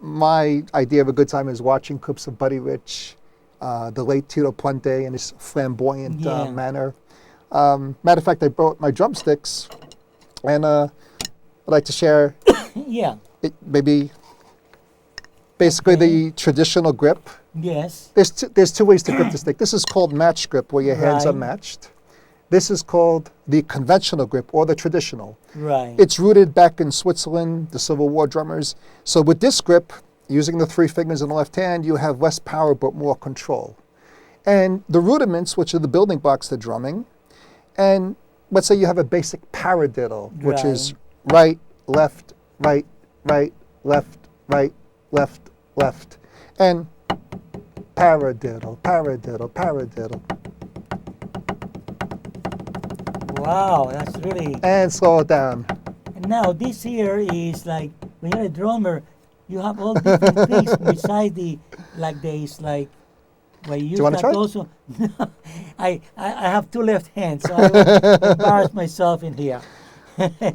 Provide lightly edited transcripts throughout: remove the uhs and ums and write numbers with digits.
my idea of a good time is watching clips of Buddy Rich, the late Tito Puente in his flamboyant manner. Matter of fact, I brought my drumsticks, and I'd like to share maybe basically the traditional grip. Yes. There's two ways to grip the stick. This is called match grip, where your hands are matched. This is called the conventional grip, or the traditional. Right. It's rooted back in Switzerland, the Civil War drummers. So with this grip, using the 3 fingers in the left hand, you have less power but more control. And the rudiments, which are the building blocks to drumming, and let's say you have a basic paradiddle, which is right, left, right, right, left, right, left, left. And paradiddle, paradiddle, paradiddle. Wow, that's really... And slow it down. And now this here is like, when you're a drummer, you have all different things beside the, like there's like, where you use that try? Also. I have 2 left hands, so I will embarrass myself in here.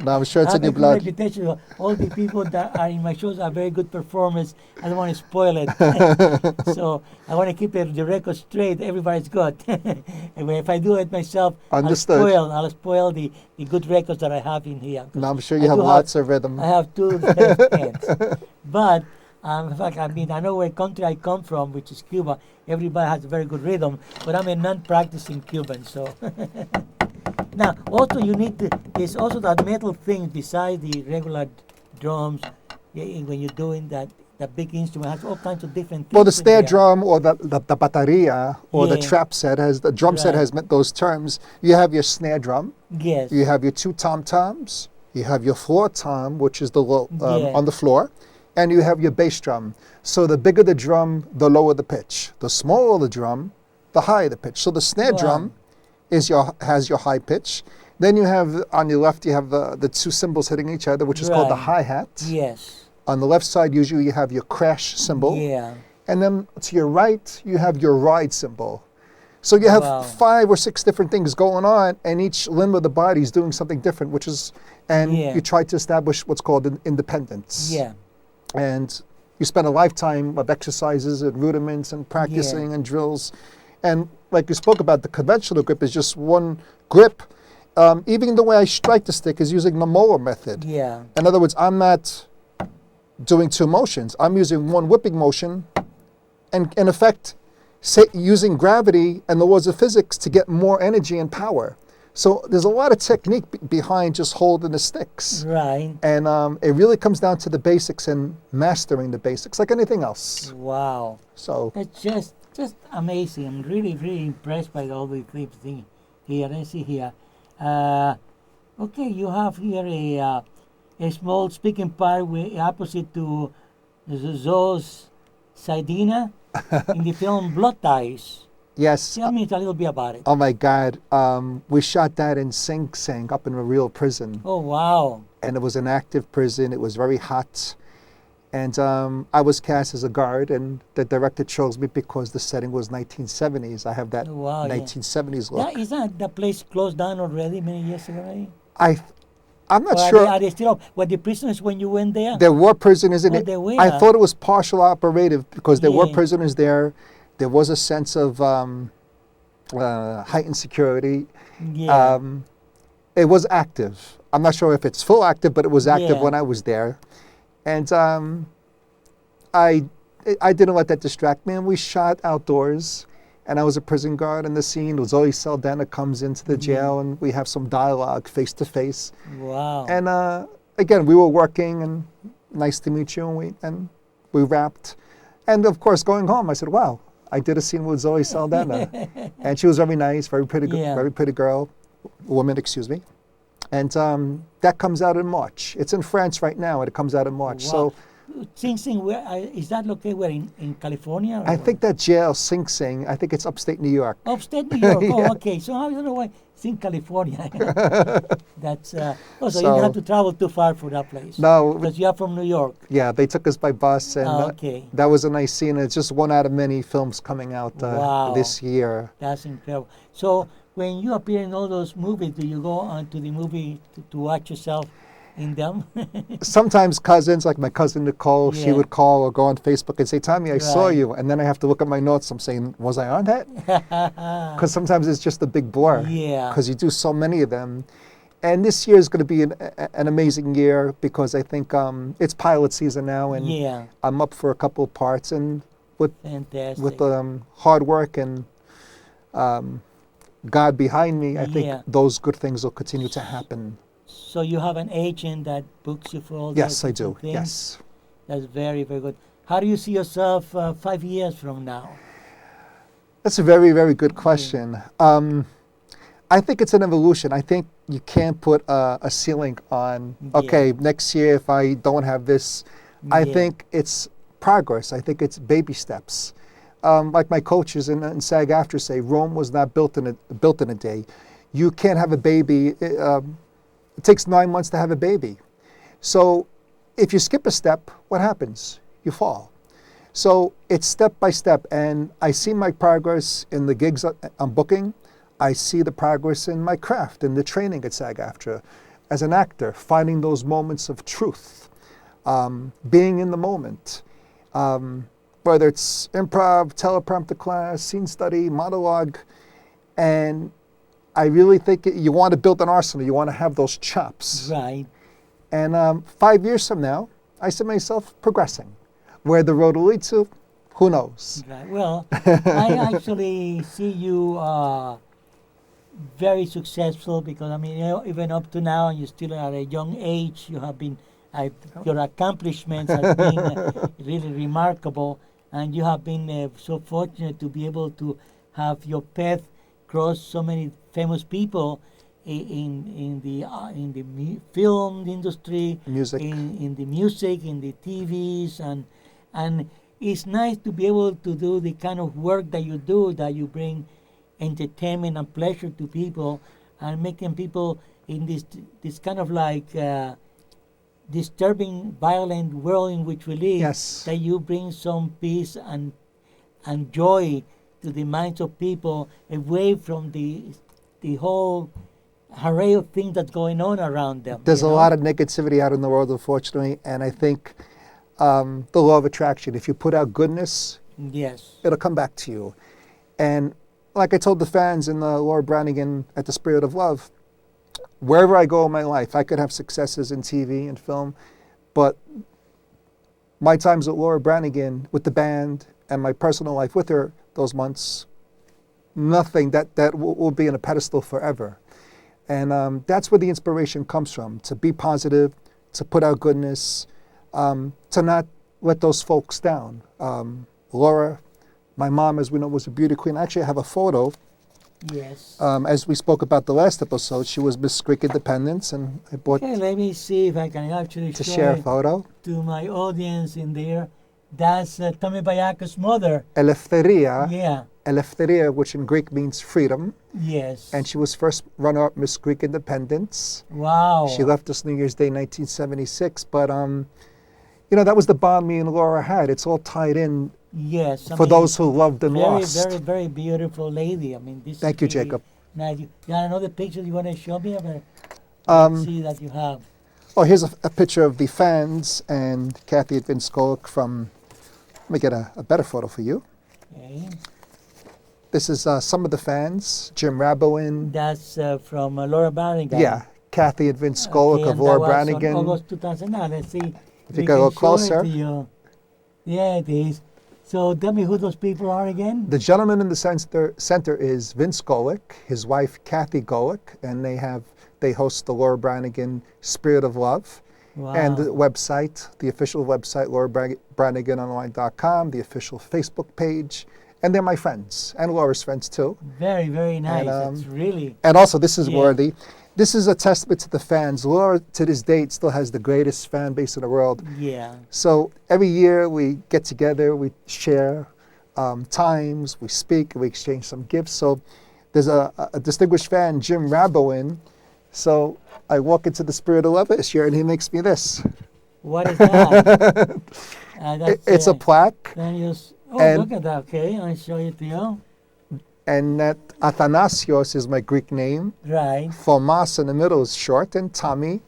No, I'm sure it's in your blood. Reputation. All the people that are in my shows are very good performers. I don't want to spoil it. So I want to keep the record straight. Everybody's good. And if I do it myself, understood. I'll spoil the good records that I have in here. No, I'm sure you have lots of rhythm. I have 2 left hands. But in fact, I mean, I know where country I come from, which is Cuba. Everybody has a very good rhythm, but I'm a non-practicing Cuban, so. Now, also you need to, there's also that metal thing besides the regular drums. When you're doing that big instrument, has all kinds of different things. Well, the snare drum, or the bateria, or the trap set, the drum set has met those terms. You have your snare drum. Yes. You have your 2 tom-toms. You have your floor tom, which is the low, on the floor. And you have your bass drum. So the bigger the drum, the lower the pitch. The smaller the drum, the higher the pitch. So the snare drum has your high pitch. Then you have, on your left, you have the 2 cymbals hitting each other, which is called the hi-hat. Yes. On the left side, usually you have your crash cymbal. Yeah. And then to your right, you have your ride cymbal. So you have 5 or 6 different things going on, and each limb of the body is doing something different, which is, and you try to establish what's called independence. Yeah. And you spend a lifetime of exercises and rudiments and practicing and drills. And like you spoke about, the conventional grip is just one grip. Even the way I strike the stick is using the molar method. Yeah. In other words, I'm not doing 2 motions. I'm using one whipping motion, and in effect, using gravity and the laws of physics to get more energy and power. So there's a lot of technique behind just holding the sticks. Right. And it really comes down to the basics and mastering the basics, like anything else. Wow. So it's just amazing. I'm really, really impressed by all the clips here. Let's see here. Okay, you have here a small speaking part opposite to Zoe's Saidina in the film Blood Ties. Yes. Tell me a little bit about it. Oh my God. We shot that in Sing Sing, up in a real prison. Oh, wow. And it was an active prison. It was very hot. And I was cast as a guard, and the director chose me because the setting was 1970s. I have that 1970s look. Yeah, isn't the place closed down already many years ago already? I'm not sure. Are they still up? Were the prisoners when you went there? There were prisoners in it. There were. I thought it was partial operative because there were prisoners there. There was a sense of heightened security. Yeah. It was active. I'm not sure if it's full active, but it was active when I was there. And I didn't let that distract me. And we shot outdoors. And I was a prison guard in the scene. Zoe Saldana comes into the jail, and we have some dialogue face to face. Wow. And again, we were working, and nice to meet you, and we wrapped. And of course, going home, I said, wow, I did a scene with Zoe Saldana. And she was very nice, very pretty girl, woman, excuse me. And that comes out in March. It's in France right now, and it comes out in March. Wow. So, Sing Sing, where is that located? Where in California? I think that jail, Sing Sing, I think it's upstate New York. Upstate New York. Oh, okay. So I don't know why it's in California. That's so you didn't have to travel too far for that place. No, because you are from New York. Yeah, they took us by bus, and that was a nice scene. It's just one out of many films coming out this year. That's incredible. So when you appear in all those movies, do you go on to the movie to watch yourself? in them. Sometimes cousins, like my cousin Nicole, she Yeah. would call or go on Facebook and say, Tommy, I saw Right. you. And then I have to look at my notes. I'm saying, was I on that? Because sometimes it's just a big blur. Yeah. Because you do so many of them. And this year is going to be an amazing year because I think it's pilot season now. And Yeah. I'm up for a couple of parts. And with Fantastic. hard work and God behind me, I Yeah. think those good things will continue to happen. So you have an agent that books you for all Yes, those I do. different things? Yes. That's very, very good. How do you see yourself 5 years from now? That's a very, very good question. I think it's an evolution. I think you can't put a ceiling on, okay, next year if I don't have this. I Yeah. think it's progress. I think it's baby steps. Like my coaches in SAG-AFTRA say, Rome was not built in a day. You can't have a baby. It takes 9 months to have a baby. So if you skip a step, what happens? You fall. So it's step by step. And I see my progress in the gigs I'm booking. I see the progress in my craft, in the training at SAG-AFTRA. As an actor, finding those moments of truth, being in the moment. Whether it's improv, teleprompter class, scene study, monologue. And I really think you want to build an arsenal. You want to have those chops. Right. And 5 years from now, I see myself progressing. Where the road will lead to, who knows? Right. Well, I actually see you very successful because, I mean, you know, even up to now, and you're still at a young age, you have been, your accomplishments have been really remarkable. And you have been so fortunate to be able to have your path cross so many famous people in the film industry, Music. in the music, in the TVs, and it's nice to be able to do the kind of work that you do, that you bring entertainment and pleasure to people, and making people in this kind of like disturbing, violent world in which we live, Yes. that you bring some peace and joy to the minds of people away from the whole array of things that's going on around them. There's you a know? lot of negativity out in the world, unfortunately. And I think the law of attraction, if you put out goodness, Yes. it'll come back to you. And like I told the fans in the Laura Branigan at the Spirit of Love, wherever I go in my life, I could have successes in TV and film, but my times with Laura Branigan, with the band, and my personal life with her those months, nothing that will be on a pedestal forever. And that's where the inspiration comes from, to be positive, to put out goodness, to not let those folks down. Laura, my mom, as we know, was a beauty queen. Actually, I have a photo. Yes. As we spoke about the last episode, she was Miss Greek Independence, and I bought Okay, let me see if I can actually to show share a it photo. to my audience in there. That's Tommy Bayiokos' mother. Eleftheria, Yeah. Eleftheria, which in Greek means freedom, Yes. and she was first runner-up Miss Greek Independence. Wow. She left us New Year's Day, 1976. But you know, that was the bond me and Laura had. It's all tied in Yes. I for mean, those who loved and very, lost. very, very beautiful lady. I mean, this. Thank is you, really Jacob. Nice. You got another picture you want to show me? Let's see that you have. Oh, here's a picture of the fans and Kathy Vinskolik from. Let me get a better photo for you. Okay. This is some of the fans. Jim Raboin. That's from Laura Branigan. Yeah, Kathy Vinskolik Okay, of and Laura that was on Branigan. August 2009. Let's see. If you go closer. Yeah, it is. So tell me who those people are again. The gentleman in the center is Vince Golick, his wife Kathy Golick, and they host the Laura Branigan Spirit of Love. Wow. And the website, the official website, LauraBraniganOnline.com, the official Facebook page. And they're my friends, and Laura's friends too. Very, very nice. And, That's really. And also, this is Yeah. worthy. This is a testament to the fans. Laura, to this date, still has the greatest fan base in the world. Yeah. So every year we get together, we share times, we speak, we exchange some gifts. So there's a distinguished fan, Jim Raboin. So I walk into the Spirit of Love this year, and he makes me this. What is that? It's a plaque, Oh, and- look at that. Okay, I'll show it to you. and that Athanasios is my Greek name. Right. Thomas in the middle is short, and Tommy.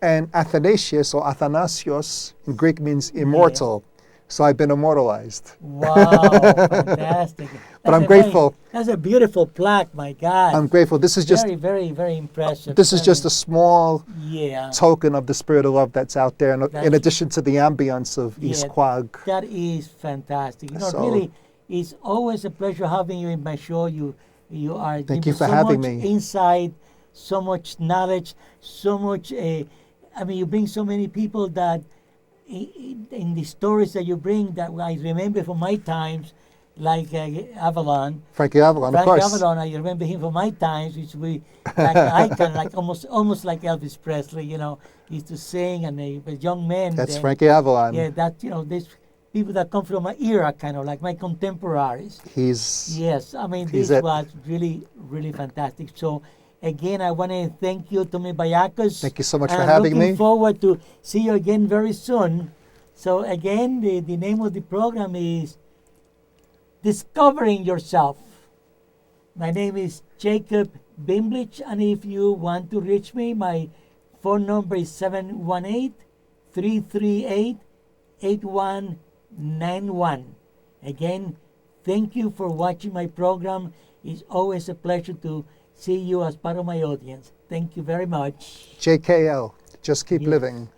And Athanasius or Athanasios in Greek means immortal. So I've been immortalized. Wow, fantastic. But I'm grateful. That's a beautiful plaque, my God. I'm grateful. This is just very, very, very impressive. this is just a small yeah. token of the spirit of love that's out there, in addition to the ambience of East Quag. That is fantastic. You know, So- really, it's always a pleasure having you in my show. You are Thank giving you for so having much me. insight, so much knowledge, so much. I mean, you bring so many people that in the stories that you bring that I remember from my times, like Avalon. Frankie Avalon, of Frank course. Avalon, I remember him from my times, which we like an icon, like almost like Elvis Presley. You know, he used to sing, and a young man. That's then, Frankie Avalon. yeah, that, you know, there's people that come from my era, kind of like my contemporaries. Yes, I mean, this was really, really fantastic. So, again, I want to thank you, Tommy Bayiokos. Thank you so much and for I'm having looking me. forward to see you again very soon. So, again, the name of the program is Discovering Yourself. My name is Jacob Bimblich, and if you want to reach me, my phone number is 718-338-8191. Again, thank you for watching my program. It's always a pleasure to see you as part of my audience. Thank you very much. JKL, just keep living.